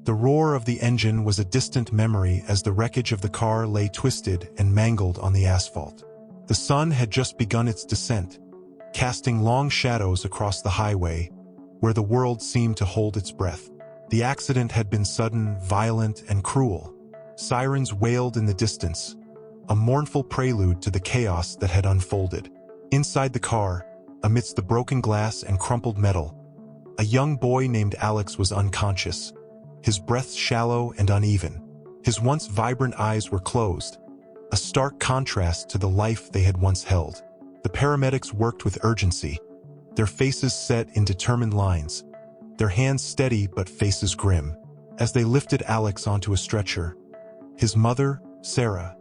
The roar of the engine was a distant memory as the wreckage of the car lay twisted and mangled on the asphalt. The sun had just begun its descent, casting long shadows across the highway, where the world seemed to hold its breath. The accident had been sudden, violent, and cruel. Sirens wailed in the distance, a mournful prelude to the chaos that had unfolded. Inside the car, amidst the broken glass and crumpled metal, a young boy named Alex was unconscious, his breath shallow and uneven. His once vibrant eyes were closed, a stark contrast to the life they had once held. The paramedics worked with urgency, their faces set in determined lines, their hands steady but faces grim. As they lifted Alex onto a stretcher, his mother, Sarah,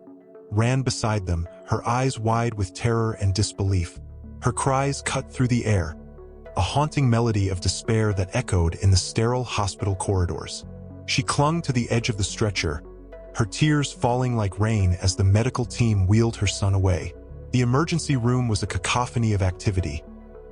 ran beside them, her eyes wide with terror and disbelief. Her cries cut through the air, a haunting melody of despair that echoed in the sterile hospital corridors. She clung to the edge of the stretcher, her tears falling like rain as the medical team wheeled her son away. The emergency room was a cacophony of activity,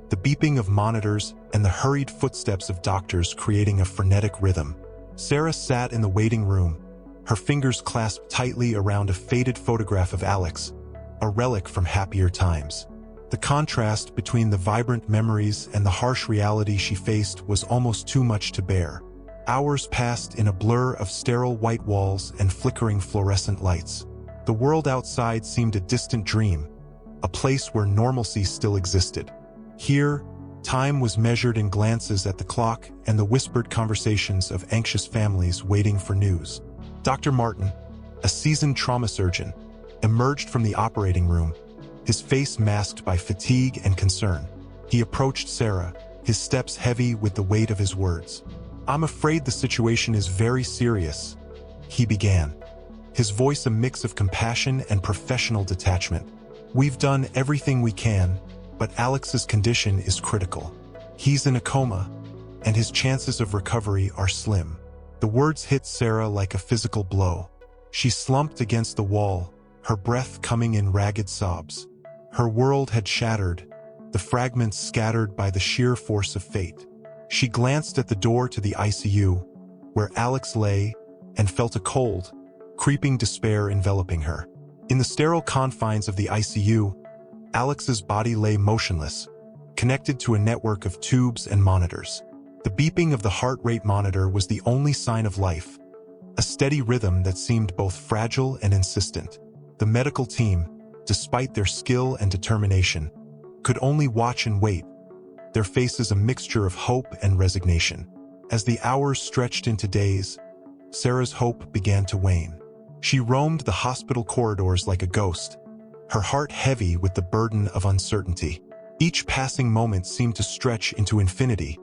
the beeping of monitors and the hurried footsteps of doctors creating a frenetic rhythm. Sarah sat in the waiting room, her fingers clasped tightly around a faded photograph of Alex, a relic from happier times. The contrast between the vibrant memories and the harsh reality she faced was almost too much to bear. Hours passed in a blur of sterile white walls and flickering fluorescent lights. The world outside seemed a distant dream, a place where normalcy still existed. Here, time was measured in glances at the clock and the whispered conversations of anxious families waiting for news. Dr. Martin, a seasoned trauma surgeon, emerged from the operating room, his face masked by fatigue and concern. He approached Sarah, his steps heavy with the weight of his words. "I'm afraid the situation is very serious," he began, his voice a mix of compassion and professional detachment. "We've done everything we can, but Alex's condition is critical. He's in a coma, and his chances of recovery are slim." The words hit Sarah like a physical blow. She slumped against the wall, her breath coming in ragged sobs. Her world had shattered, the fragments scattered by the sheer force of fate. She glanced at the door to the ICU, where Alex lay, and felt a cold, creeping despair enveloping her. In the sterile confines of the ICU, Alex's body lay motionless, connected to a network of tubes and monitors. The beeping of the heart rate monitor was the only sign of life, a steady rhythm that seemed both fragile and insistent. The medical team, despite their skill and determination, could only watch and wait, their faces a mixture of hope and resignation. As the hours stretched into days, Sarah's hope began to wane. She roamed the hospital corridors like a ghost, her heart heavy with the burden of uncertainty. Each passing moment seemed to stretch into infinity,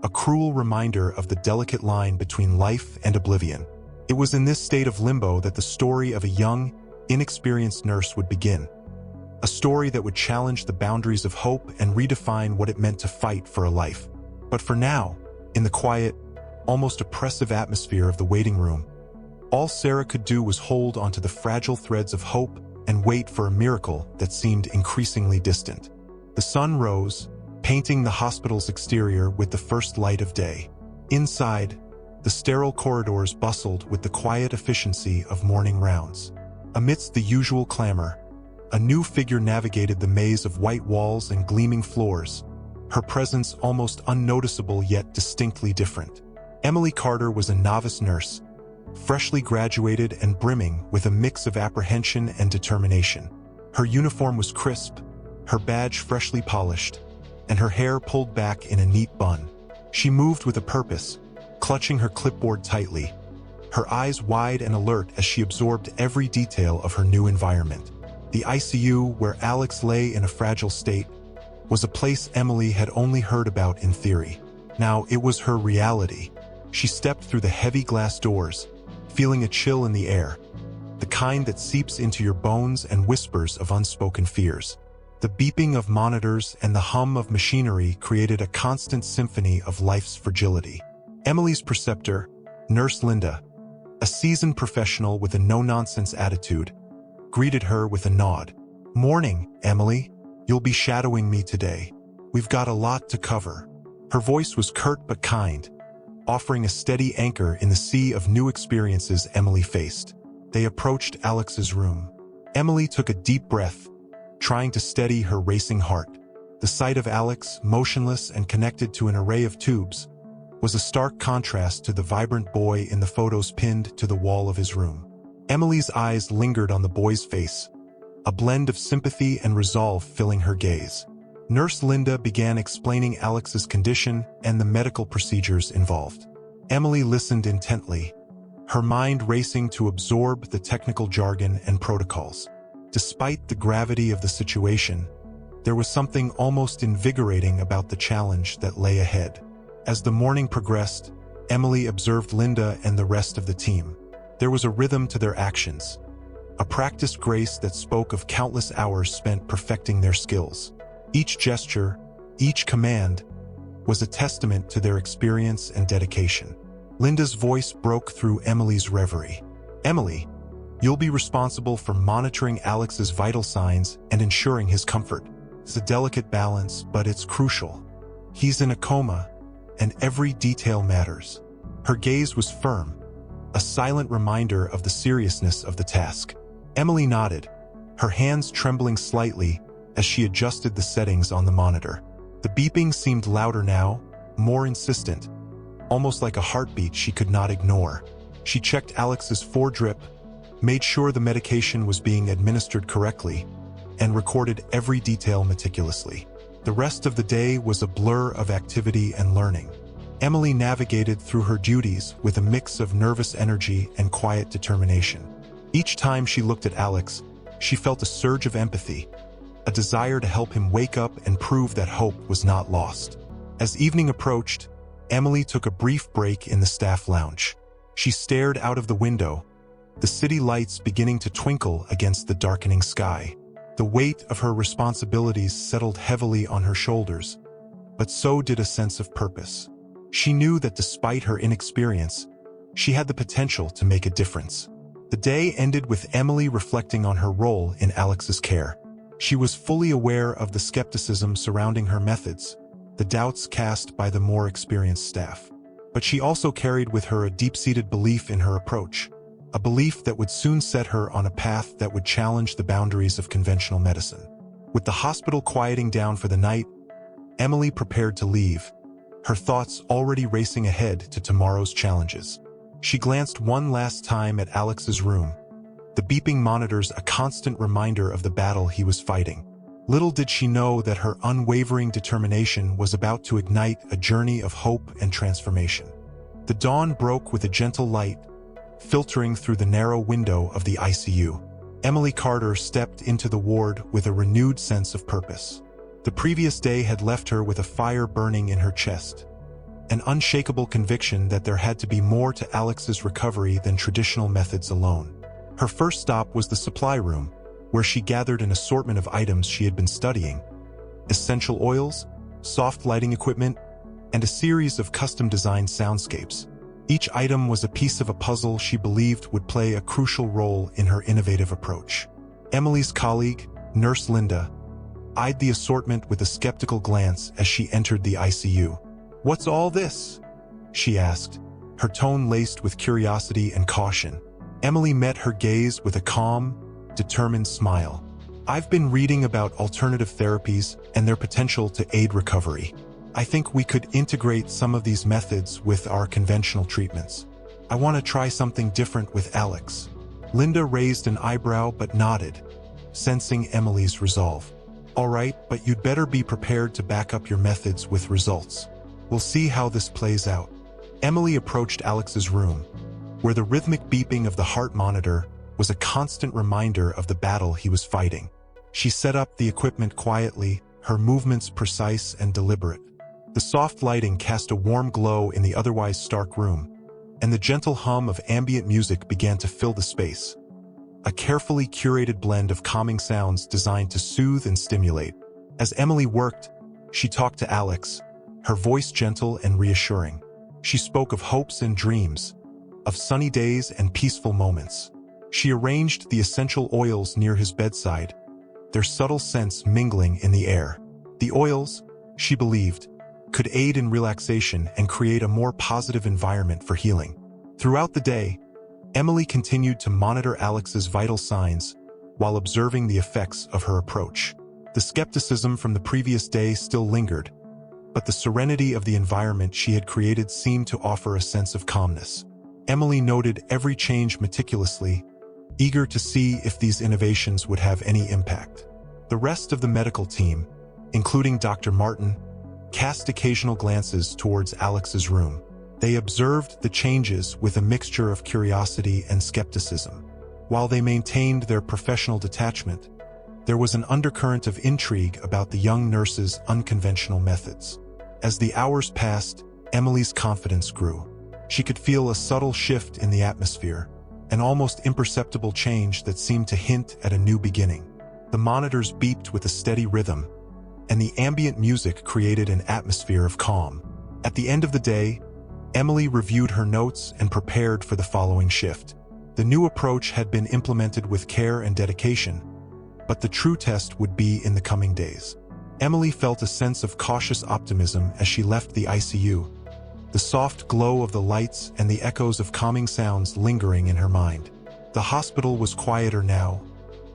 a cruel reminder of the delicate line between life and oblivion. It was in this state of limbo that the story of a young, inexperienced nurse would begin. A story that would challenge the boundaries of hope and redefine what it meant to fight for a life. But for now, in the quiet, almost oppressive atmosphere of the waiting room, all Sarah could do was hold onto the fragile threads of hope and wait for a miracle that seemed increasingly distant. The sun rose, painting the hospital's exterior with the first light of day. Inside, the sterile corridors bustled with the quiet efficiency of morning rounds. Amidst the usual clamor, a new figure navigated the maze of white walls and gleaming floors, her presence almost unnoticeable yet distinctly different. Emily Carter was a novice nurse, freshly graduated and brimming with a mix of apprehension and determination. Her uniform was crisp, her badge freshly polished, and her hair pulled back in a neat bun. She moved with a purpose, clutching her clipboard tightly, her eyes wide and alert as she absorbed every detail of her new environment. The ICU, where Alex lay in a fragile state, was a place Emily had only heard about in theory. Now it was her reality. She stepped through the heavy glass doors, feeling a chill in the air, the kind that seeps into your bones and whispers of unspoken fears. The beeping of monitors and the hum of machinery created a constant symphony of life's fragility. Emily's preceptor, Nurse Linda, a seasoned professional with a no-nonsense attitude, greeted her with a nod. "Morning, Emily. You'll be shadowing me today. We've got a lot to cover." Her voice was curt but kind, offering a steady anchor in the sea of new experiences Emily faced. They approached Alex's room. Emily took a deep breath, trying to steady her racing heart. The sight of Alex, motionless and connected to an array of tubes, was a stark contrast to the vibrant boy in the photos pinned to the wall of his room. Emily's eyes lingered on the boy's face, a blend of sympathy and resolve filling her gaze. Nurse Linda began explaining Alex's condition and the medical procedures involved. Emily listened intently, her mind racing to absorb the technical jargon and protocols. Despite the gravity of the situation, there was something almost invigorating about the challenge that lay ahead. As the morning progressed, Emily observed Linda and the rest of the team. There was a rhythm to their actions, a practiced grace that spoke of countless hours spent perfecting their skills. Each gesture, each command, was a testament to their experience and dedication. Linda's voice broke through Emily's reverie. "Emily, you'll be responsible for monitoring Alex's vital signs and ensuring his comfort. It's a delicate balance, but it's crucial. He's in a coma, and every detail matters." Her gaze was firm, a silent reminder of the seriousness of the task. Emily nodded, her hands trembling slightly as she adjusted the settings on the monitor. The beeping seemed louder now, more insistent, almost like a heartbeat she could not ignore. She checked Alex's foredrip, made sure the medication was being administered correctly, and recorded every detail meticulously. The rest of the day was a blur of activity and learning. Emily navigated through her duties with a mix of nervous energy and quiet determination. Each time she looked at Alex, she felt a surge of empathy, a desire to help him wake up and prove that hope was not lost. As evening approached, Emily took a brief break in the staff lounge. She stared out of the window, the city lights beginning to twinkle against the darkening sky. The weight of her responsibilities settled heavily on her shoulders, but so did a sense of purpose. She knew that despite her inexperience, she had the potential to make a difference. The day ended with Emily reflecting on her role in Alex's care. She was fully aware of the skepticism surrounding her methods, the doubts cast by the more experienced staff. But she also carried with her a deep-seated belief in her approach, a belief that would soon set her on a path that would challenge the boundaries of conventional medicine. With the hospital quieting down for the night, Emily prepared to leave, her thoughts already racing ahead to tomorrow's challenges. She glanced one last time at Alex's room, the beeping monitors a constant reminder of the battle he was fighting. Little did she know that her unwavering determination was about to ignite a journey of hope and transformation. The dawn broke with a gentle light, filtering through the narrow window of the ICU. Emily Carter stepped into the ward with a renewed sense of purpose. The previous day had left her with a fire burning in her chest, an unshakable conviction that there had to be more to Alex's recovery than traditional methods alone. Her first stop was the supply room, where she gathered an assortment of items she had been studying: essential oils, soft lighting equipment, and a series of custom-designed soundscapes. Each item was a piece of a puzzle she believed would play a crucial role in her innovative approach. Emily's colleague, Nurse Linda, eyed the assortment with a skeptical glance as she entered the ICU. "What's all this?" she asked, her tone laced with curiosity and caution. Emily met her gaze with a calm, determined smile. "I've been reading about alternative therapies and their potential to aid recovery. I think we could integrate some of these methods with our conventional treatments. I want to try something different with Alex." Linda raised an eyebrow but nodded, sensing Emily's resolve. "All right, but you'd better be prepared to back up your methods with results. We'll see how this plays out." Emily approached Alex's room, where the rhythmic beeping of the heart monitor was a constant reminder of the battle he was fighting. She set up the equipment quietly, her movements precise and deliberate. The soft lighting cast a warm glow in the otherwise stark room, and the gentle hum of ambient music began to fill the space, a carefully curated blend of calming sounds designed to soothe and stimulate. As Emily worked, she talked to Alex, her voice gentle and reassuring. She spoke of hopes and dreams, of sunny days and peaceful moments. She arranged the essential oils near his bedside, their subtle scents mingling in the air. The oils, she believed, could aid in relaxation and create a more positive environment for healing. Throughout the day, Emily continued to monitor Alex's vital signs while observing the effects of her approach. The skepticism from the previous day still lingered, but the serenity of the environment she had created seemed to offer a sense of calmness. Emily noted every change meticulously, eager to see if these innovations would have any impact. The rest of the medical team, including Dr. Martin, cast occasional glances towards Alex's room. They observed the changes with a mixture of curiosity and skepticism. While they maintained their professional detachment, there was an undercurrent of intrigue about the young nurse's unconventional methods. As the hours passed, Emily's confidence grew. She could feel a subtle shift in the atmosphere, an almost imperceptible change that seemed to hint at a new beginning. The monitors beeped with a steady rhythm, and the ambient music created an atmosphere of calm. At the end of the day, Emily reviewed her notes and prepared for the following shift. The new approach had been implemented with care and dedication, but the true test would be in the coming days. Emily felt a sense of cautious optimism as she left the ICU, the soft glow of the lights and the echoes of calming sounds lingering in her mind. The hospital was quieter now,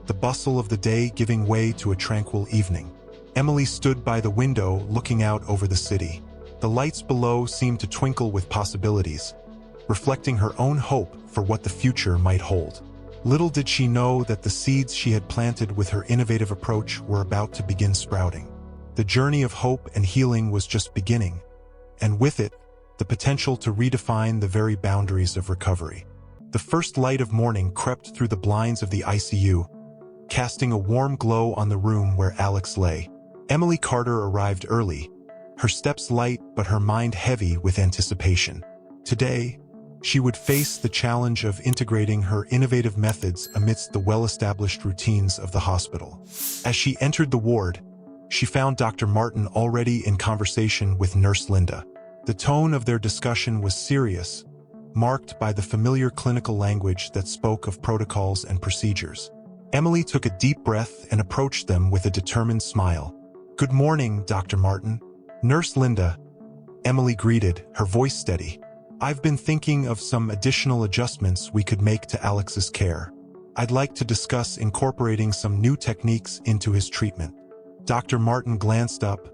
the bustle of the day giving way to a tranquil evening. Emily stood by the window looking out over the city. The lights below seemed to twinkle with possibilities, reflecting her own hope for what the future might hold. Little did she know that the seeds she had planted with her innovative approach were about to begin sprouting. The journey of hope and healing was just beginning, and with it, the potential to redefine the very boundaries of recovery. The first light of morning crept through the blinds of the ICU, casting a warm glow on the room where Alex lay. Emily Carter arrived early, her steps light but her mind heavy with anticipation. Today, she would face the challenge of integrating her innovative methods amidst the well-established routines of the hospital. As she entered the ward, she found Dr. Martin already in conversation with Nurse Linda. The tone of their discussion was serious, marked by the familiar clinical language that spoke of protocols and procedures. Emily took a deep breath and approached them with a determined smile. "Good morning, Dr. Martin." "Nurse Linda," Emily greeted, her voice steady. "I've been thinking of some additional adjustments we could make to Alex's care. I'd like to discuss incorporating some new techniques into his treatment." Dr. Martin glanced up,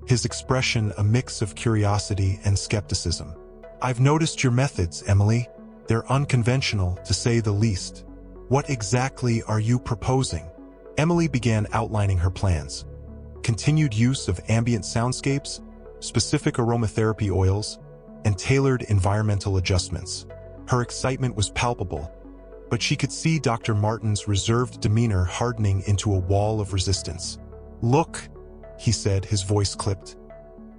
his expression a mix of curiosity and skepticism. "I've noticed your methods, Emily. They're unconventional, to say the least. What exactly are you proposing?" Emily began outlining her plans. Continued use of ambient soundscapes, specific aromatherapy oils, and tailored environmental adjustments. Her excitement was palpable, but she could see Dr. Martin's reserved demeanor hardening into a wall of resistance. "Look," he said, his voice clipped.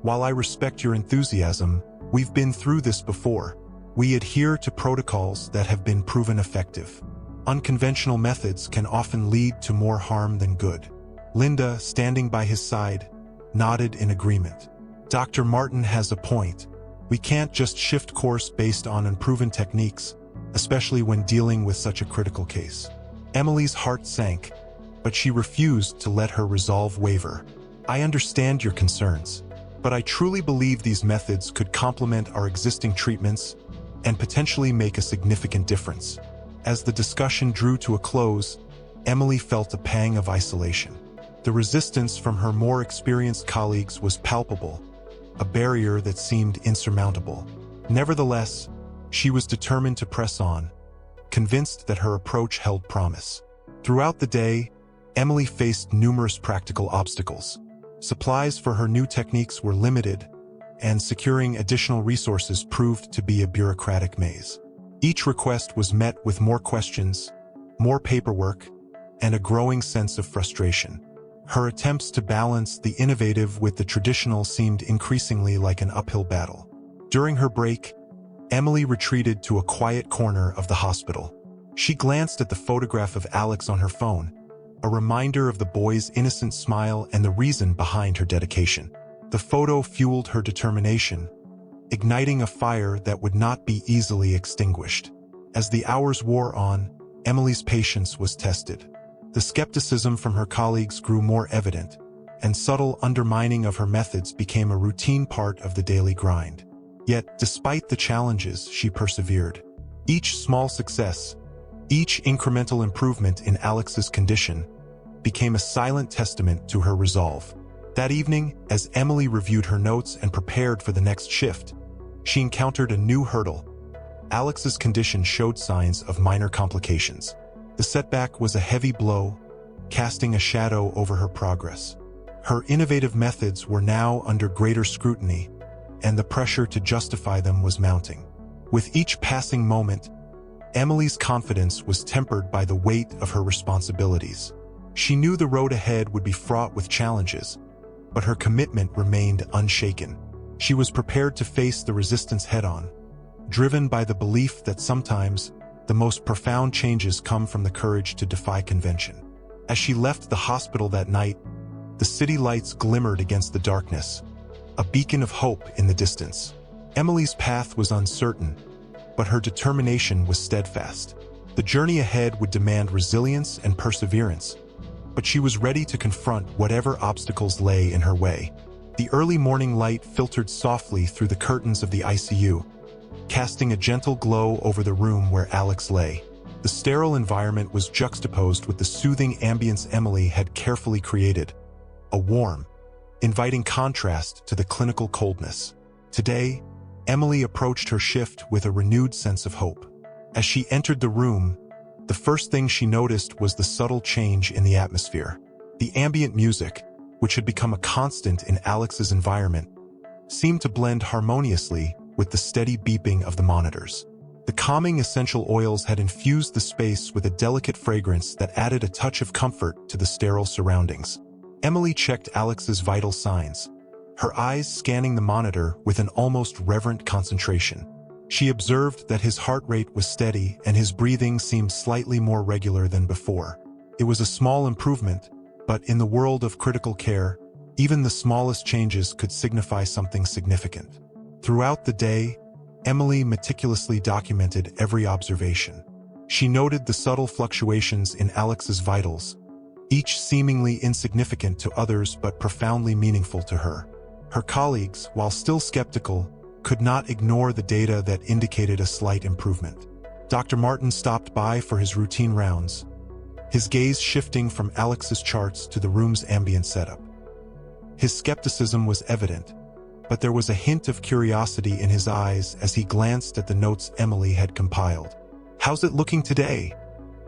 "While I respect your enthusiasm, we've been through this before. We adhere to protocols that have been proven effective. Unconventional methods can often lead to more harm than good." Linda, standing by his side, nodded in agreement. "Dr. Martin has a point. We can't just shift course based on unproven techniques, especially when dealing with such a critical case." Emily's heart sank, but she refused to let her resolve waver. "I understand your concerns, but I truly believe these methods could complement our existing treatments and potentially make a significant difference." As the discussion drew to a close, Emily felt a pang of isolation. The resistance from her more experienced colleagues was palpable, a barrier that seemed insurmountable. Nevertheless, she was determined to press on, convinced that her approach held promise. Throughout the day, Emily faced numerous practical obstacles. Supplies for her new techniques were limited, and securing additional resources proved to be a bureaucratic maze. Each request was met with more questions, more paperwork, and a growing sense of frustration. Her attempts to balance the innovative with the traditional seemed increasingly like an uphill battle. During her break, Emily retreated to a quiet corner of the hospital. She glanced at the photograph of Alex on her phone, a reminder of the boy's innocent smile and the reason behind her dedication. The photo fueled her determination, igniting a fire that would not be easily extinguished. As the hours wore on, Emily's patience was tested. The skepticism from her colleagues grew more evident, and subtle undermining of her methods became a routine part of the daily grind. Yet, despite the challenges, she persevered. Each small success, each incremental improvement in Alex's condition, became a silent testament to her resolve. That evening, as Emily reviewed her notes and prepared for the next shift, she encountered a new hurdle. Alex's condition showed signs of minor complications. The setback was a heavy blow, casting a shadow over her progress. Her innovative methods were now under greater scrutiny, and the pressure to justify them was mounting. With each passing moment, Emily's confidence was tempered by the weight of her responsibilities. She knew the road ahead would be fraught with challenges, but her commitment remained unshaken. She was prepared to face the resistance head-on, driven by the belief that sometimes the most profound changes come from the courage to defy convention. As she left the hospital that night, the city lights glimmered against the darkness, a beacon of hope in the distance. Emily's path was uncertain, but her determination was steadfast. The journey ahead would demand resilience and perseverance, but she was ready to confront whatever obstacles lay in her way. The early morning light filtered softly through the curtains of the ICU, casting a gentle glow over the room where Alex lay. The sterile environment was juxtaposed with the soothing ambience Emily had carefully created, a warm, inviting contrast to the clinical coldness. Today, Emily approached her shift with a renewed sense of hope. As she entered the room, the first thing she noticed was the subtle change in the atmosphere. The ambient music, which had become a constant in Alex's environment, seemed to blend harmoniously with the steady beeping of the monitors. The calming essential oils had infused the space with a delicate fragrance that added a touch of comfort to the sterile surroundings. Emily checked Alex's vital signs, her eyes scanning the monitor with an almost reverent concentration. She observed that his heart rate was steady and his breathing seemed slightly more regular than before. It was a small improvement, but in the world of critical care, even the smallest changes could signify something significant. Throughout the day, Emily meticulously documented every observation. She noted the subtle fluctuations in Alex's vitals, each seemingly insignificant to others but profoundly meaningful to her. Her colleagues, while still skeptical, could not ignore the data that indicated a slight improvement. Dr. Martin stopped by for his routine rounds, his gaze shifting from Alex's charts to the room's ambient setup. His skepticism was evident, but there was a hint of curiosity in his eyes as he glanced at the notes Emily had compiled. "How's it looking today?"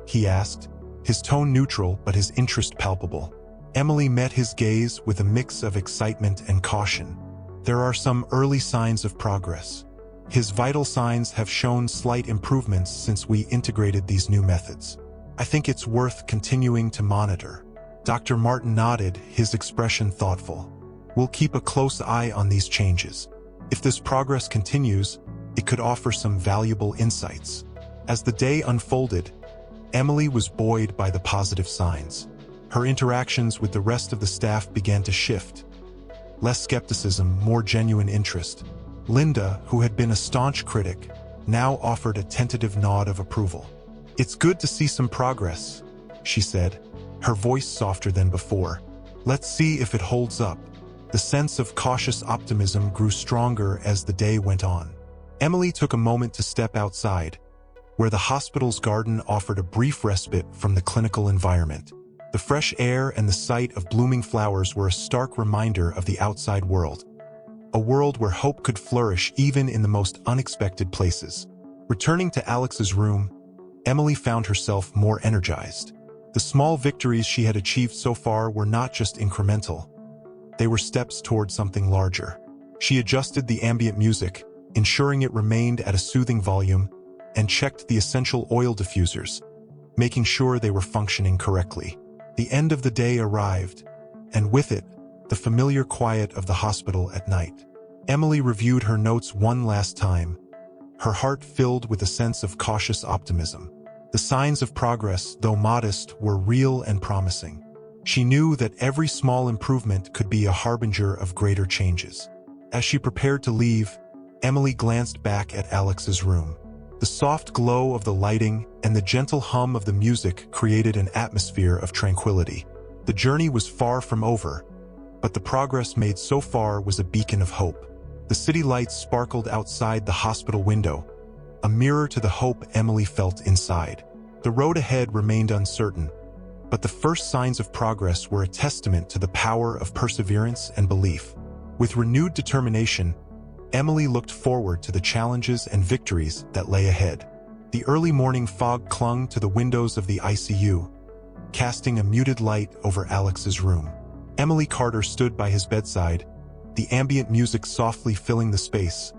he asked, his tone neutral but his interest palpable. Emily met his gaze with a mix of excitement and caution. "There are some early signs of progress. His vital signs have shown slight improvements since we integrated these new methods. I think it's worth continuing to monitor." Dr. Martin nodded, his expression thoughtful. "We'll keep a close eye on these changes. If this progress continues, it could offer some valuable insights." As the day unfolded, Emily was buoyed by the positive signs. Her interactions with the rest of the staff began to shift. Less skepticism, more genuine interest. Linda, who had been a staunch critic, now offered a tentative nod of approval. "It's good to see some progress," she said, her voice softer than before. "Let's see if it holds up." The sense of cautious optimism grew stronger as the day went on. Emily took a moment to step outside, where the hospital's garden offered a brief respite from the clinical environment. The fresh air and the sight of blooming flowers were a stark reminder of the outside world, a world where hope could flourish even in the most unexpected places. Returning to Alex's room, Emily found herself more energized. The small victories she had achieved so far were not just incremental. They were steps toward something larger. She adjusted the ambient music, ensuring it remained at a soothing volume, and checked the essential oil diffusers, making sure they were functioning correctly. The end of the day arrived, and with it, the familiar quiet of the hospital at night. Emily reviewed her notes one last time, her heart filled with a sense of cautious optimism. The signs of progress, though modest, were real and promising. She knew that every small improvement could be a harbinger of greater changes. As she prepared to leave, Emily glanced back at Alex's room. The soft glow of the lighting and the gentle hum of the music created an atmosphere of tranquility. The journey was far from over, but the progress made so far was a beacon of hope. The city lights sparkled outside the hospital window, a mirror to the hope Emily felt inside. The road ahead remained uncertain, but the first signs of progress were a testament to the power of perseverance and belief. With renewed determination, Emily looked forward to the challenges and victories that lay ahead. The early morning fog clung to the windows of the ICU, casting a muted light over Alex's room. Emily Carter stood by his bedside, the ambient music softly filling the space,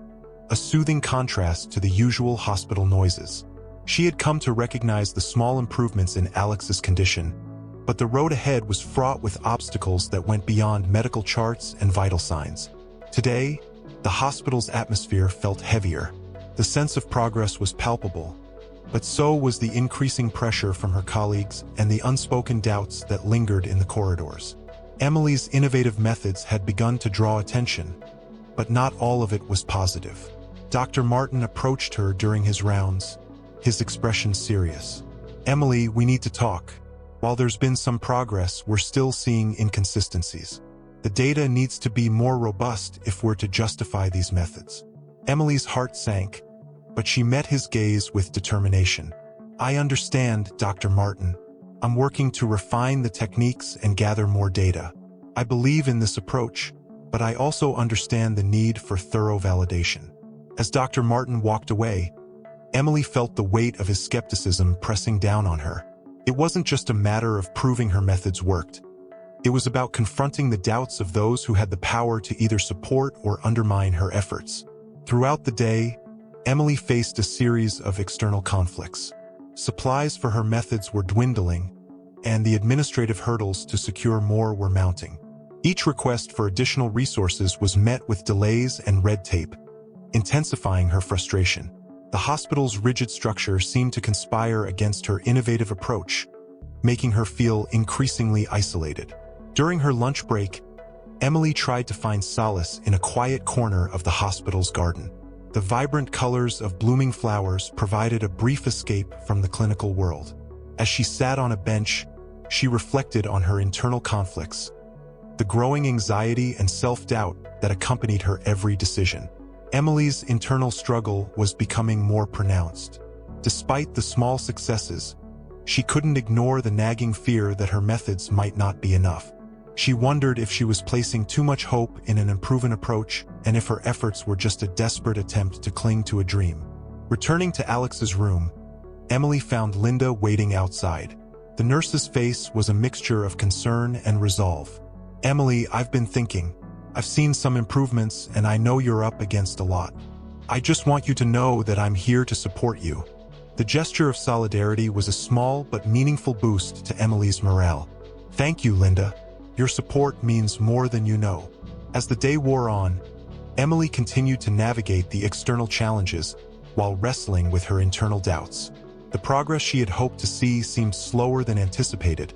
a soothing contrast to the usual hospital noises. She had come to recognize the small improvements in Alex's condition, but the road ahead was fraught with obstacles that went beyond medical charts and vital signs. Today, the hospital's atmosphere felt heavier. The sense of progress was palpable, but so was the increasing pressure from her colleagues and the unspoken doubts that lingered in the corridors. Emily's innovative methods had begun to draw attention, but not all of it was positive. Dr. Martin approached her during his rounds, his expression serious. "Emily, we need to talk. While there's been some progress, we're still seeing inconsistencies. The data needs to be more robust if we're to justify these methods." Emily's heart sank, but she met his gaze with determination. "I understand, Dr. Martin. I'm working to refine the techniques and gather more data. I believe in this approach, but I also understand the need for thorough validation." As Dr. Martin walked away, Emily felt the weight of his skepticism pressing down on her. It wasn't just a matter of proving her methods worked. It was about confronting the doubts of those who had the power to either support or undermine her efforts. Throughout the day, Emily faced a series of external conflicts. Supplies for her methods were dwindling, and the administrative hurdles to secure more were mounting. Each request for additional resources was met with delays and red tape, intensifying her frustration. The hospital's rigid structure seemed to conspire against her innovative approach, making her feel increasingly isolated. During her lunch break, Emily tried to find solace in a quiet corner of the hospital's garden. The vibrant colors of blooming flowers provided a brief escape from the clinical world. As she sat on a bench, she reflected on her internal conflicts, the growing anxiety and self-doubt that accompanied her every decision. Emily's internal struggle was becoming more pronounced. Despite the small successes, she couldn't ignore the nagging fear that her methods might not be enough. She wondered if she was placing too much hope in an unproven approach and if her efforts were just a desperate attempt to cling to a dream. Returning to Alex's room, Emily found Linda waiting outside. The nurse's face was a mixture of concern and resolve. "Emily, I've been thinking. I've seen some improvements and I know you're up against a lot. I just want you to know that I'm here to support you." The gesture of solidarity was a small but meaningful boost to Emily's morale. "Thank you, Linda. Your support means more than you know." As the day wore on, Emily continued to navigate the external challenges while wrestling with her internal doubts. The progress she had hoped to see seemed slower than anticipated,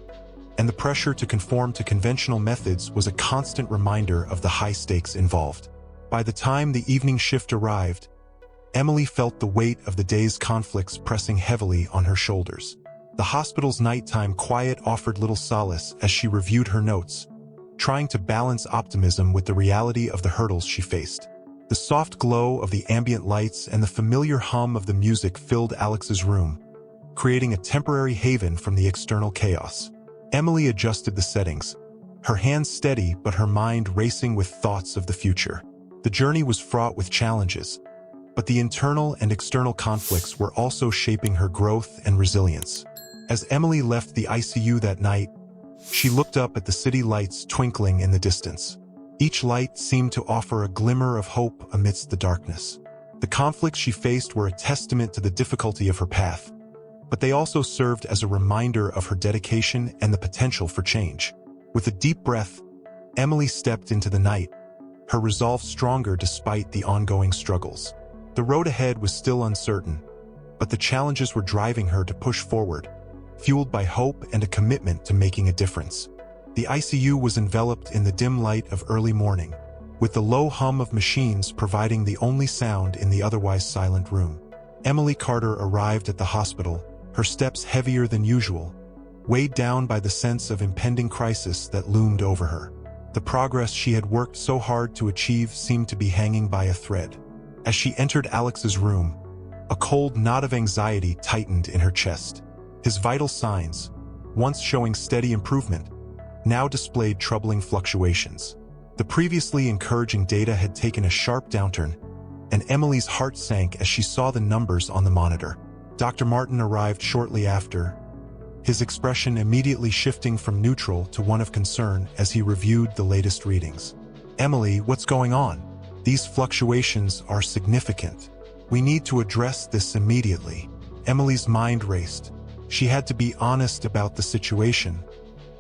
and the pressure to conform to conventional methods was a constant reminder of the high stakes involved. By the time the evening shift arrived, Emily felt the weight of the day's conflicts pressing heavily on her shoulders. The hospital's nighttime quiet offered little solace as she reviewed her notes, trying to balance optimism with the reality of the hurdles she faced. The soft glow of the ambient lights and the familiar hum of the music filled Alex's room, creating a temporary haven from the external chaos. Emily adjusted the settings, her hands steady but her mind racing with thoughts of the future. The journey was fraught with challenges, but the internal and external conflicts were also shaping her growth and resilience. As Emily left the ICU that night, she looked up at the city lights twinkling in the distance. Each light seemed to offer a glimmer of hope amidst the darkness. The conflicts she faced were a testament to the difficulty of her path, but they also served as a reminder of her dedication and the potential for change. With a deep breath, Emily stepped into the night, her resolve stronger despite the ongoing struggles. The road ahead was still uncertain, but the challenges were driving her to push forward, fueled by hope and a commitment to making a difference. The ICU was enveloped in the dim light of early morning, with the low hum of machines providing the only sound in the otherwise silent room. Emily Carter arrived at the hospital, her steps heavier than usual, weighed down by the sense of impending crisis that loomed over her. The progress she had worked so hard to achieve seemed to be hanging by a thread. As she entered Alex's room, a cold knot of anxiety tightened in her chest. His vital signs, once showing steady improvement, now displayed troubling fluctuations. The previously encouraging data had taken a sharp downturn, and Emily's heart sank as she saw the numbers on the monitor. Dr. Martin arrived shortly after, his expression immediately shifting from neutral to one of concern as he reviewed the latest readings. "Emily, what's going on? These fluctuations are significant. We need to address this immediately." Emily's mind raced. She had to be honest about the situation,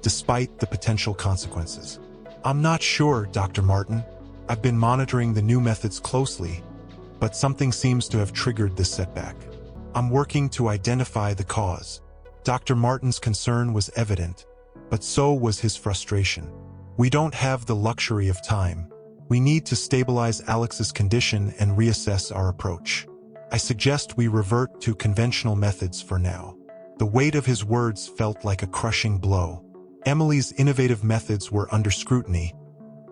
despite the potential consequences. "I'm not sure, Dr. Martin. I've been monitoring the new methods closely, but something seems to have triggered this setback. I'm working to identify the cause." Dr. Martin's concern was evident, but so was his frustration. "We don't have the luxury of time. We need to stabilize Alex's condition and reassess our approach. I suggest we revert to conventional methods for now." The weight of his words felt like a crushing blow. Emily's innovative methods were under scrutiny,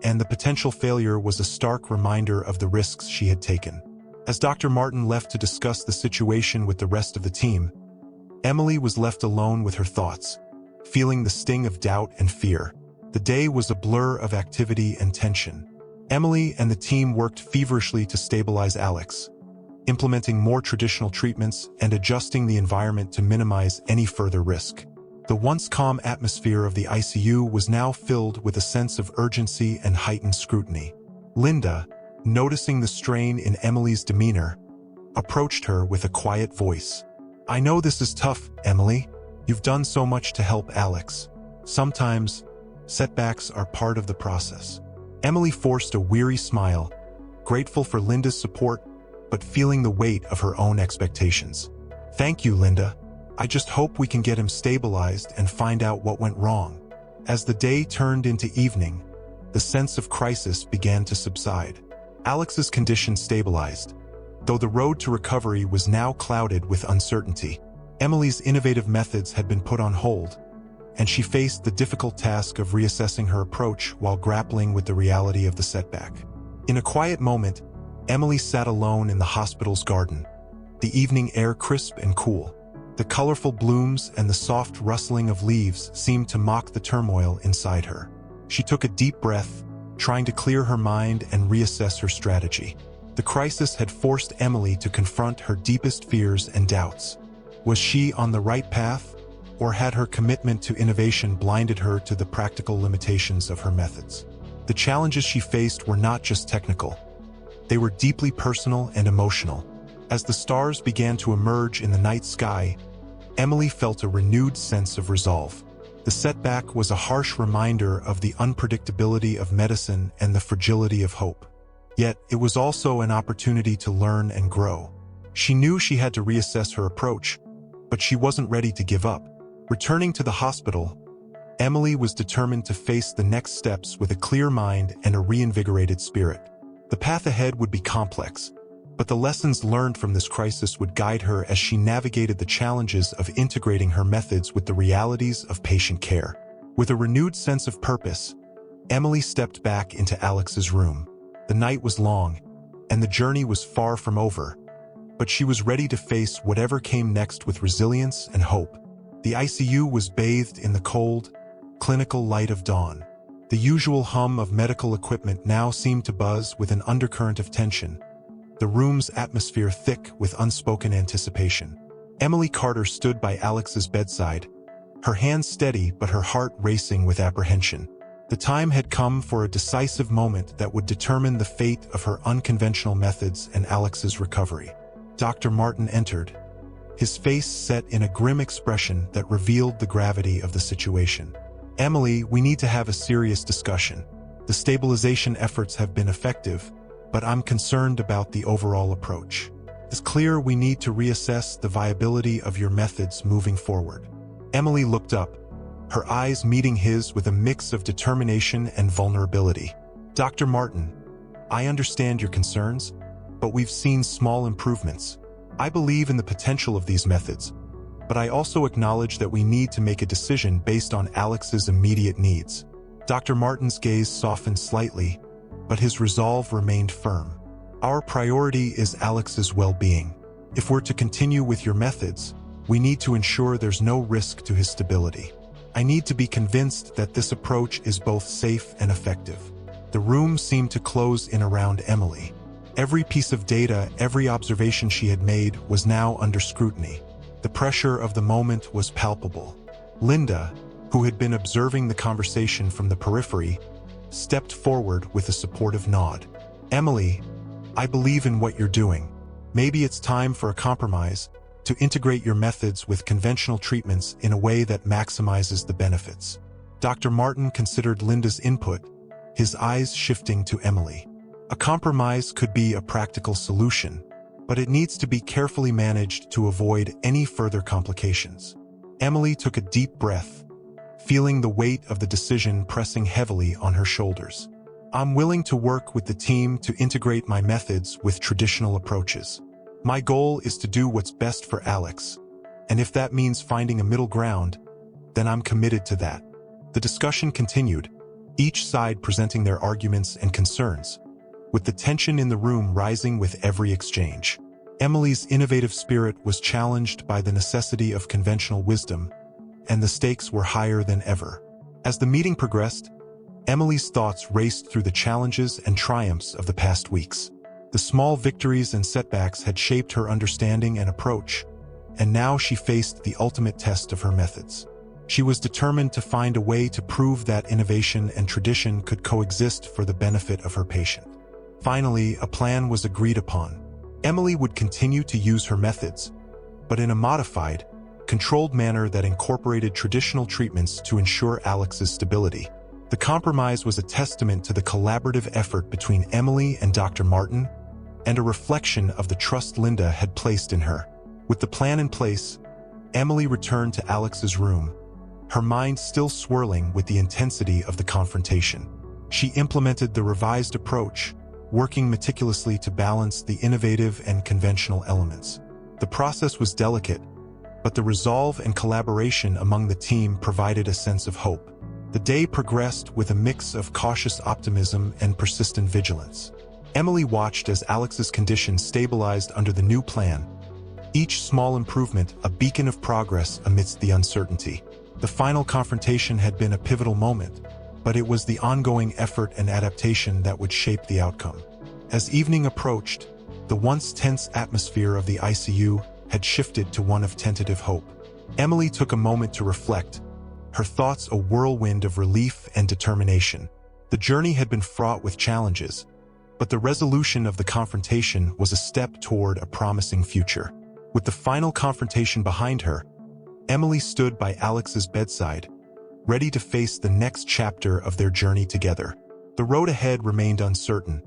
and the potential failure was a stark reminder of the risks she had taken. As Dr. Martin left to discuss the situation with the rest of the team, Emily was left alone with her thoughts, feeling the sting of doubt and fear. The day was a blur of activity and tension. Emily and the team worked feverishly to stabilize Alex, implementing more traditional treatments and adjusting the environment to minimize any further risk. The once calm atmosphere of the ICU was now filled with a sense of urgency and heightened scrutiny. Linda, noticing the strain in Emily's demeanor, approached her with a quiet voice. "I know this is tough, Emily. You've done so much to help Alex. Sometimes, setbacks are part of the process." Emily forced a weary smile, grateful for Linda's support, but feeling the weight of her own expectations. "Thank you, Linda. I just hope we can get him stabilized and find out what went wrong." As the day turned into evening, the sense of crisis began to subside. Alex's condition stabilized, though the road to recovery was now clouded with uncertainty. Emily's innovative methods had been put on hold, and she faced the difficult task of reassessing her approach while grappling with the reality of the setback. In a quiet moment, Emily sat alone in the hospital's garden, the evening air crisp and cool. The colorful blooms and the soft rustling of leaves seemed to mock the turmoil inside her. She took a deep breath, trying to clear her mind and reassess her strategy. The crisis had forced Emily to confront her deepest fears and doubts. Was she on the right path, or had her commitment to innovation blinded her to the practical limitations of her methods? The challenges she faced were not just technical. They were deeply personal and emotional. As the stars began to emerge in the night sky, Emily felt a renewed sense of resolve. The setback was a harsh reminder of the unpredictability of medicine and the fragility of hope. Yet, it was also an opportunity to learn and grow. She knew she had to reassess her approach, but she wasn't ready to give up. Returning to the hospital, Emily was determined to face the next steps with a clear mind and a reinvigorated spirit. The path ahead would be complex, but the lessons learned from this crisis would guide her as she navigated the challenges of integrating her methods with the realities of patient care. With a renewed sense of purpose, Emily stepped back into Alex's room. The night was long, and the journey was far from over, but she was ready to face whatever came next with resilience and hope. The ICU was bathed in the cold, clinical light of dawn. The usual hum of medical equipment now seemed to buzz with an undercurrent of tension, the room's atmosphere thick with unspoken anticipation. Emily Carter stood by Alex's bedside, her hands steady but her heart racing with apprehension. The time had come for a decisive moment that would determine the fate of her unconventional methods and Alex's recovery. Dr. Martin entered, his face set in a grim expression that revealed the gravity of the situation. "Emily, we need to have a serious discussion. The stabilization efforts have been effective, but I'm concerned about the overall approach. It's clear we need to reassess the viability of your methods moving forward." Emily looked up, her eyes meeting his with a mix of determination and vulnerability. "Dr. Martin, I understand your concerns, but we've seen small improvements. I believe in the potential of these methods, but I also acknowledge that we need to make a decision based on Alex's immediate needs." Dr. Martin's gaze softened slightly, but his resolve remained firm. Our priority is Alex's well-being. If we're to continue with your methods, we need to ensure there's no risk to his stability. I need to be convinced that this approach is both safe and effective. The room seemed to close in around Emily. Every piece of data, every observation she had made was now under scrutiny. The pressure of the moment was palpable. Linda, who had been observing the conversation from the periphery, stepped forward with a supportive nod. Emily, I believe in what you're doing. Maybe it's time for a compromise, to integrate your methods with conventional treatments in a way that maximizes the benefits. Dr. Martin considered Linda's input, his eyes shifting to Emily. A compromise could be a practical solution, but it needs to be carefully managed to avoid any further complications. Emily took a deep breath, feeling the weight of the decision pressing heavily on her shoulders. I'm willing to work with the team to integrate my methods with traditional approaches. My goal is to do what's best for Alex, and if that means finding a middle ground, then I'm committed to that. The discussion continued, each side presenting their arguments and concerns, with the tension in the room rising with every exchange. Emily's innovative spirit was challenged by the necessity of conventional wisdom, and the stakes were higher than ever. As the meeting progressed, Emily's thoughts raced through the challenges and triumphs of the past weeks. The small victories and setbacks had shaped her understanding and approach, and now she faced the ultimate test of her methods. She was determined to find a way to prove that innovation and tradition could coexist for the benefit of her patient. Finally, a plan was agreed upon. Emily would continue to use her methods, but in a modified, controlled manner that incorporated traditional treatments to ensure Alex's stability. The compromise was a testament to the collaborative effort between Emily and Dr. Martin, and a reflection of the trust Linda had placed in her. With the plan in place, Emily returned to Alex's room, her mind still swirling with the intensity of the confrontation. She implemented the revised approach, working meticulously to balance the innovative and conventional elements. The process was delicate, but the resolve and collaboration among the team provided a sense of hope. The day progressed with a mix of cautious optimism and persistent vigilance. Emily watched as Alex's condition stabilized under the new plan, each small improvement a beacon of progress amidst the uncertainty. The final confrontation had been a pivotal moment, but it was the ongoing effort and adaptation that would shape the outcome. As evening approached, the once tense atmosphere of the ICU had shifted to one of tentative hope. Emily took a moment to reflect, her thoughts a whirlwind of relief and determination. The journey had been fraught with challenges, but the resolution of the confrontation was a step toward a promising future. With the final confrontation behind her, Emily stood by Alex's bedside, ready to face the next chapter of their journey together. The road ahead remained uncertain,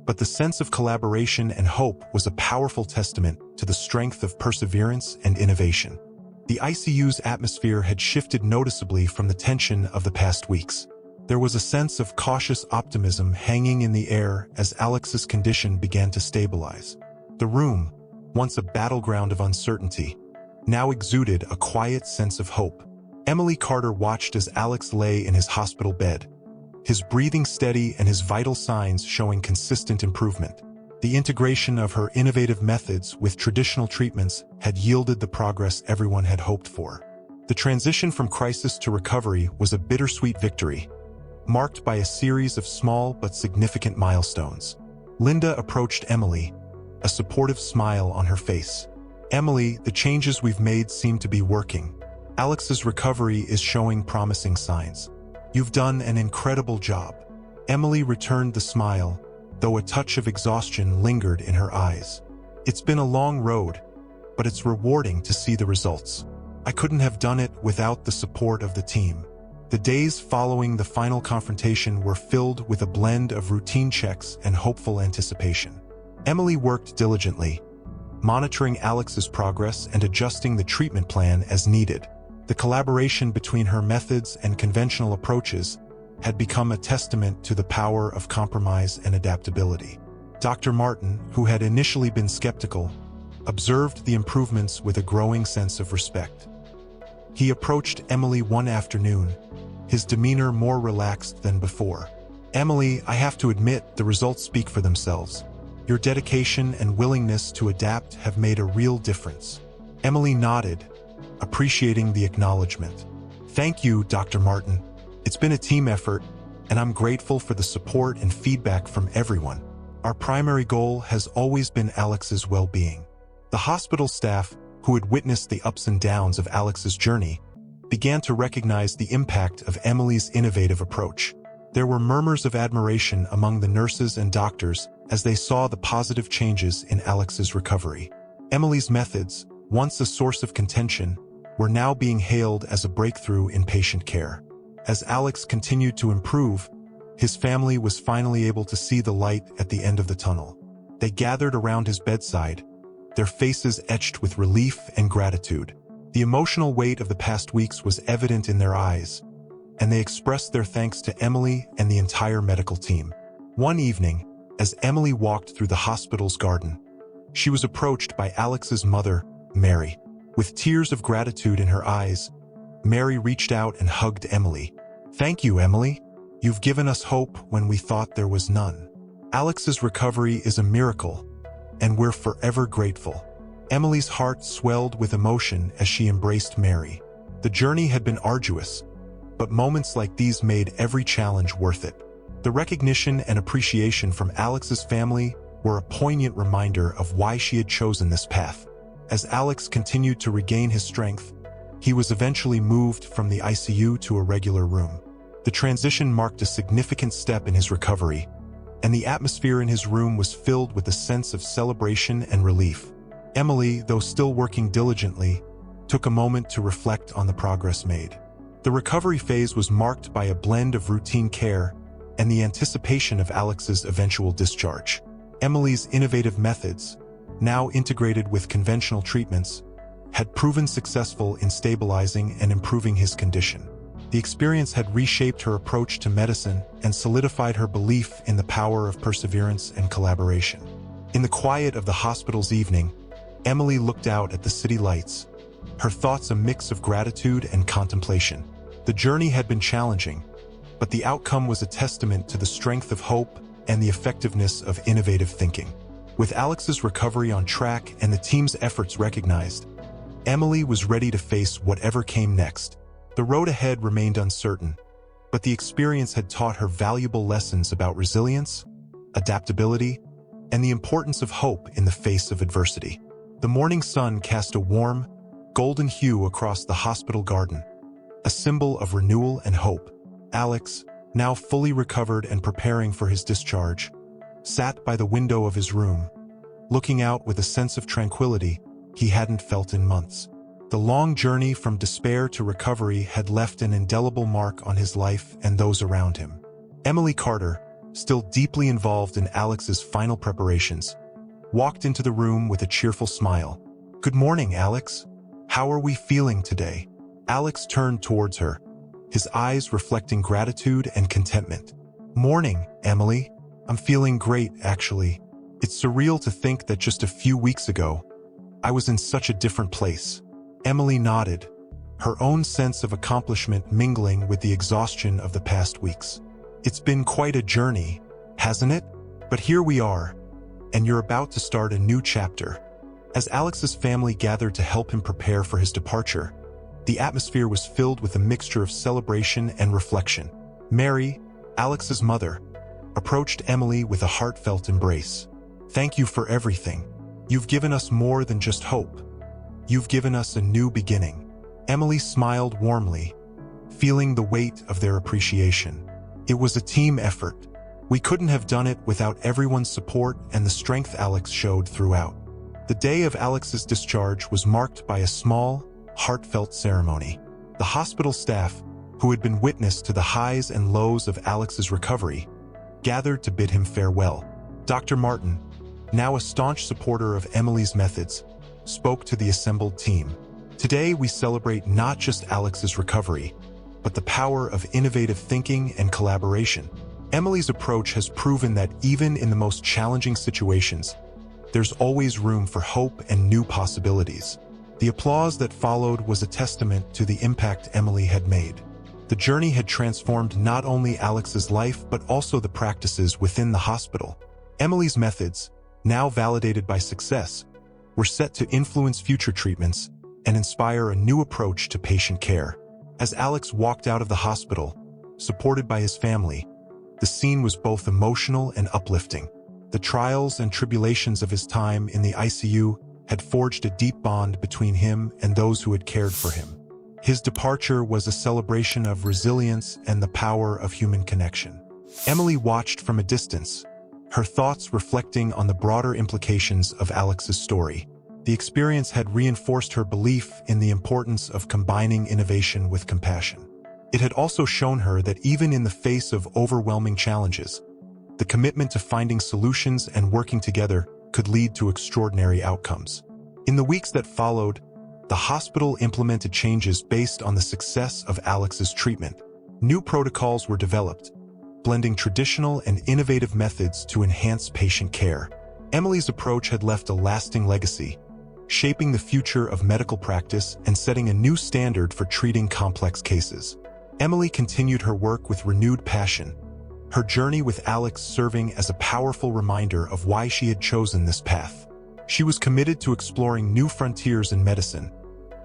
but the sense of collaboration and hope was a powerful testament to the strength of perseverance and innovation. The ICU's atmosphere had shifted noticeably from the tension of the past weeks. There was a sense of cautious optimism hanging in the air as Alex's condition began to stabilize. The room, once a battleground of uncertainty, now exuded a quiet sense of hope. Emily Carter watched as Alex lay in his hospital bed, his breathing steady and his vital signs showing consistent improvement. The integration of her innovative methods with traditional treatments had yielded the progress everyone had hoped for. The transition from crisis to recovery was a bittersweet victory, marked by a series of small but significant milestones. Linda approached Emily, a supportive smile on her face. Emily, the changes we've made seem to be working. Alex's recovery is showing promising signs. You've done an incredible job. Emily returned the smile, though a touch of exhaustion lingered in her eyes. It's been a long road, but it's rewarding to see the results. I couldn't have done it without the support of the team. The days following the final confrontation were filled with a blend of routine checks and hopeful anticipation. Emily worked diligently, monitoring Alex's progress and adjusting the treatment plan as needed. The collaboration between her methods and conventional approaches had become a testament to the power of compromise and adaptability. Dr. Martin, who had initially been skeptical, observed the improvements with a growing sense of respect. He approached Emily one afternoon, his demeanor more relaxed than before. "Emily, I have to admit, the results speak for themselves. Your dedication and willingness to adapt have made a real difference." Emily nodded, appreciating the acknowledgement. "Thank you, Dr. Martin. It's been a team effort, and I'm grateful for the support and feedback from everyone. Our primary goal has always been Alex's well-being." The hospital staff, who had witnessed the ups and downs of Alex's journey, began to recognize the impact of Emily's innovative approach. There were murmurs of admiration among the nurses and doctors as they saw the positive changes in Alex's recovery. Emily's methods, once a source of contention, were now being hailed as a breakthrough in patient care. As Alex continued to improve, his family was finally able to see the light at the end of the tunnel. They gathered around his bedside, their faces etched with relief and gratitude. The emotional weight of the past weeks was evident in their eyes, and they expressed their thanks to Emily and the entire medical team. One evening, as Emily walked through the hospital's garden, she was approached by Alex's mother, Mary. With tears of gratitude in her eyes, Mary reached out and hugged Emily. "Thank you, Emily. You've given us hope when we thought there was none. Alex's recovery is a miracle, and we're forever grateful." Emily's heart swelled with emotion as she embraced Mary. The journey had been arduous, but moments like these made every challenge worth it. The recognition and appreciation from Alex's family were a poignant reminder of why she had chosen this path. As Alex continued to regain his strength, he was eventually moved from the ICU to a regular room. The transition marked a significant step in his recovery, and the atmosphere in his room was filled with a sense of celebration and relief. Emily, though still working diligently, took a moment to reflect on the progress made. The recovery phase was marked by a blend of routine care and the anticipation of Alex's eventual discharge. Emily's innovative methods, now integrated with conventional treatments, had proven successful in stabilizing and improving his condition. The experience had reshaped her approach to medicine and solidified her belief in the power of perseverance and collaboration. In the quiet of the hospital's evening, Emily looked out at the city lights, her thoughts a mix of gratitude and contemplation. The journey had been challenging, but the outcome was a testament to the strength of hope and the effectiveness of innovative thinking. With Alex's recovery on track and the team's efforts recognized, Emily was ready to face whatever came next. The road ahead remained uncertain, but the experience had taught her valuable lessons about resilience, adaptability, and the importance of hope in the face of adversity. The morning sun cast a warm, golden hue across the hospital garden, a symbol of renewal and hope. Alex, now fully recovered and preparing for his discharge, sat by the window of his room, looking out with a sense of tranquility he hadn't felt in months. The long journey from despair to recovery had left an indelible mark on his life and those around him. Emily Carter, still deeply involved in Alex's final preparations, walked into the room with a cheerful smile. "Good morning, Alex. How are we feeling today?" Alex turned towards her, his eyes reflecting gratitude and contentment. "Morning, Emily. I'm feeling great, actually. It's surreal to think that just a few weeks ago, I was in such a different place." Emily nodded, her own sense of accomplishment mingling with the exhaustion of the past weeks. "It's been quite a journey, hasn't it? But here we are, and you're about to start a new chapter." As Alex's family gathered to help him prepare for his departure, the atmosphere was filled with a mixture of celebration and reflection. Mary, Alex's mother, approached Emily with a heartfelt embrace. "Thank you for everything. You've given us more than just hope. You've given us a new beginning." Emily smiled warmly, feeling the weight of their appreciation. "It was a team effort. We couldn't have done it without everyone's support and the strength Alex showed throughout." The day of Alex's discharge was marked by a small, heartfelt ceremony. The hospital staff, who had been witness to the highs and lows of Alex's recovery, gathered to bid him farewell. Dr. Martin, now a staunch supporter of Emily's methods, spoke to the assembled team. "Today we celebrate not just Alex's recovery, but the power of innovative thinking and collaboration. Emily's approach has proven that even in the most challenging situations, there's always room for hope and new possibilities." The applause that followed was a testament to the impact Emily had made. The journey had transformed not only Alex's life but also the practices within the hospital. Emily's methods, now validated by success, were set to influence future treatments and inspire a new approach to patient care. As Alex walked out of the hospital, supported by his family, the scene was both emotional and uplifting. The trials and tribulations of his time in the ICU had forged a deep bond between him and those who had cared for him. His departure was a celebration of resilience and the power of human connection. Emily watched from a distance, her thoughts reflecting on the broader implications of Alex's story. The experience had reinforced her belief in the importance of combining innovation with compassion. It had also shown her that even in the face of overwhelming challenges, the commitment to finding solutions and working together could lead to extraordinary outcomes. In the weeks that followed, the hospital implemented changes based on the success of Alex's treatment. New protocols were developed, blending traditional and innovative methods to enhance patient care. Emily's approach had left a lasting legacy, shaping the future of medical practice and setting a new standard for treating complex cases. Emily continued her work with renewed passion, her journey with Alex serving as a powerful reminder of why she had chosen this path. She was committed to exploring new frontiers in medicine,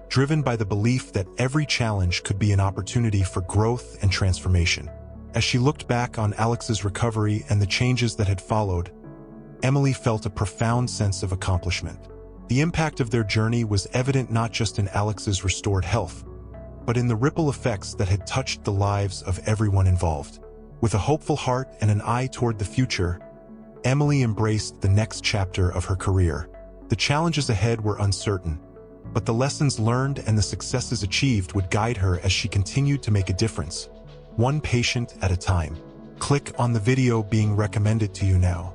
driven by the belief that every challenge could be an opportunity for growth and transformation. As she looked back on Alex's recovery and the changes that had followed, Emily felt a profound sense of accomplishment. The impact of their journey was evident not just in Alex's restored health, but in the ripple effects that had touched the lives of everyone involved. With a hopeful heart and an eye toward the future, Emily embraced the next chapter of her career. The challenges ahead were uncertain, but the lessons learned and the successes achieved would guide her as she continued to make a difference, one patient at a time. Click on the video being recommended to you now.